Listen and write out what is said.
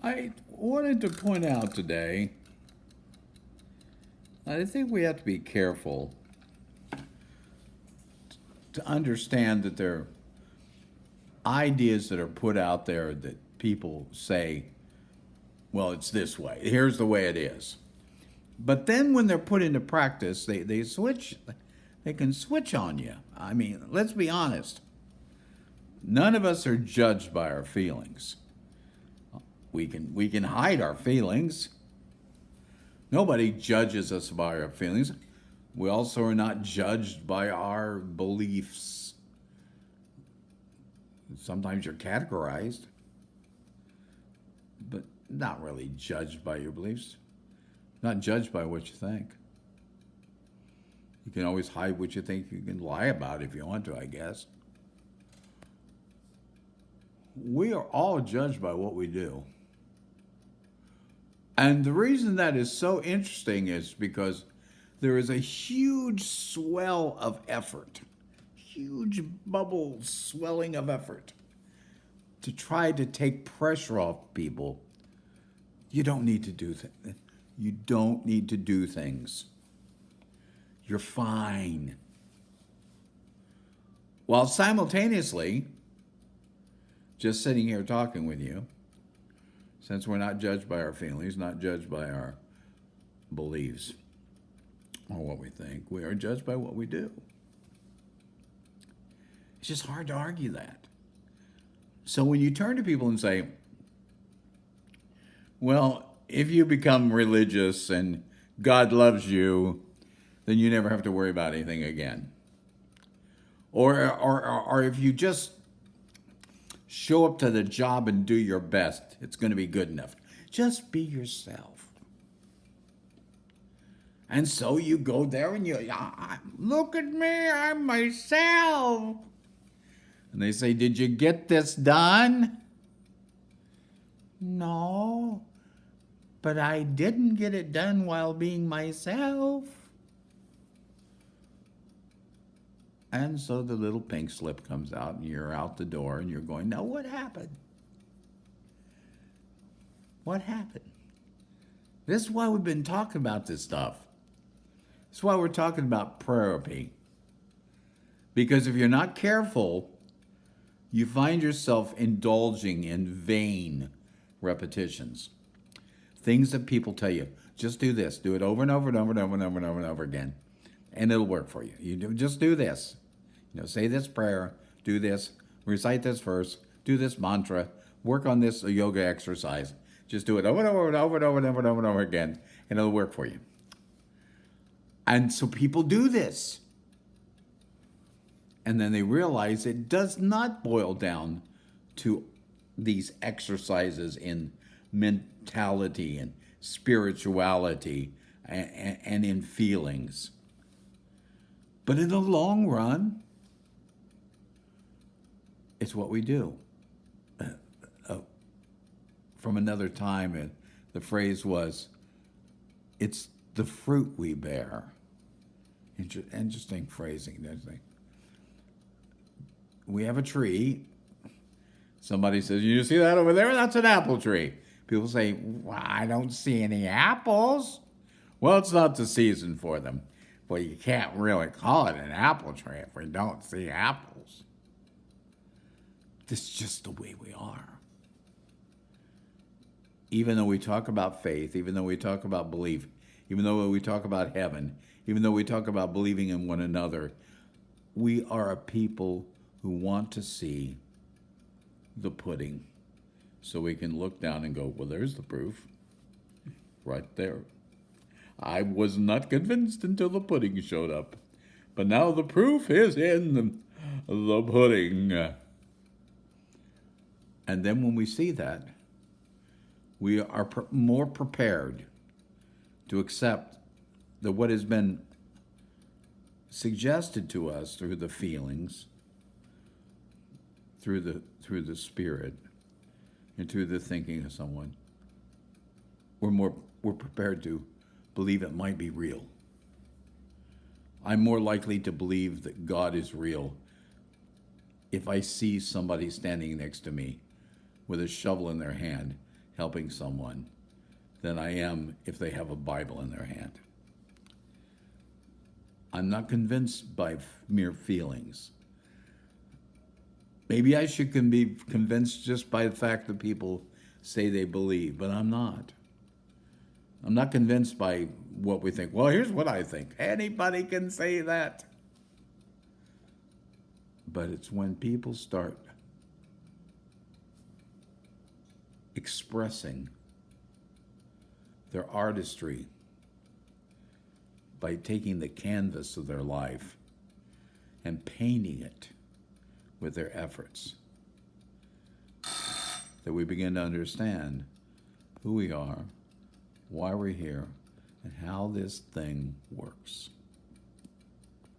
I wanted to point out today, I think we have to be careful to understand that there are ideas that are put out there that people say, well, it's this way. Here's the way it is. But then when they're put into practice, they switch. They can switch on you. I mean, let's be honest. None of us are judged by our feelings. We can hide our feelings. Nobody judges us by our feelings. We also are not judged by our beliefs. Sometimes you're categorized, but not really judged by your beliefs. Not judged by what you think. You can always hide what you think. You can lie about it if you want to, I guess. We are all judged by what we do. And the reason that is so interesting is because there is a huge swell of effort, huge bubble swelling of effort to try to take pressure off people. You don't need to do things. You don't need to do things. You're fine. While simultaneously, just sitting here talking with you, since we're not judged by our feelings, not judged by our beliefs or what we think, we are judged by what we do. It's just hard to argue that. So when you turn to people and say, well, if you become religious and God loves you, then you never have to worry about anything again. Or if you just show up to the job and do your best, it's going to be good enough. Just be yourself. And so you go there and you, look at me, I'm myself. And they say, did you get this done? No, but I didn't get it done while being myself. And so the little pink slip comes out and you're out the door and you're going, now what happened? What happened? This is why we've been talking about this stuff. This is why we're talking about therapy. Because if you're not careful, you find yourself indulging in vain repetitions. Things that people tell you, just do this, do it over and over and over and over and over and over and over again, and it'll work for you. Just do this. Say this prayer, do this, recite this verse, do this mantra, work on this yoga exercise. Just do it over and over and over and over and over and over and over again, and it'll work for you. And so people do this. And then they realize it does not boil down to these exercises in mentality and spirituality and in feelings. But in the long run, it's what we do. From another time, the phrase was, it's the fruit we bear. Interesting phrasing, don't you think? We have a tree. Somebody says, you see that over there? That's an apple tree. People say, well, I don't see any apples. Well, it's not the season for them. Well, you can't really call it an apple tree if we don't see apples. This is just the way we are. Even though we talk about faith, even though we talk about belief, even though we talk about heaven, even though we talk about believing in one another, we are a people who want to see the pudding so we can look down and go, well, there's the proof right there. I was not convinced until the pudding showed up, but now the proof is in the pudding. And then when we see that, we are more prepared to accept that what has been suggested to us through the feelings, through the spirit, and through the thinking of someone, we're prepared to believe it might be real. I'm more likely to believe that God is real if I see somebody standing next to me with a shovel in their hand helping someone than I am if they have a Bible in their hand. I'm not convinced by mere feelings. Maybe I should be convinced just by the fact that people say they believe, but I'm not. I'm not convinced by what we think. Well, here's what I think. Anybody can say that. But it's when people start expressing their artistry by taking the canvas of their life and painting it with their efforts, that we begin to understand who we are, why we're here, and how this thing works.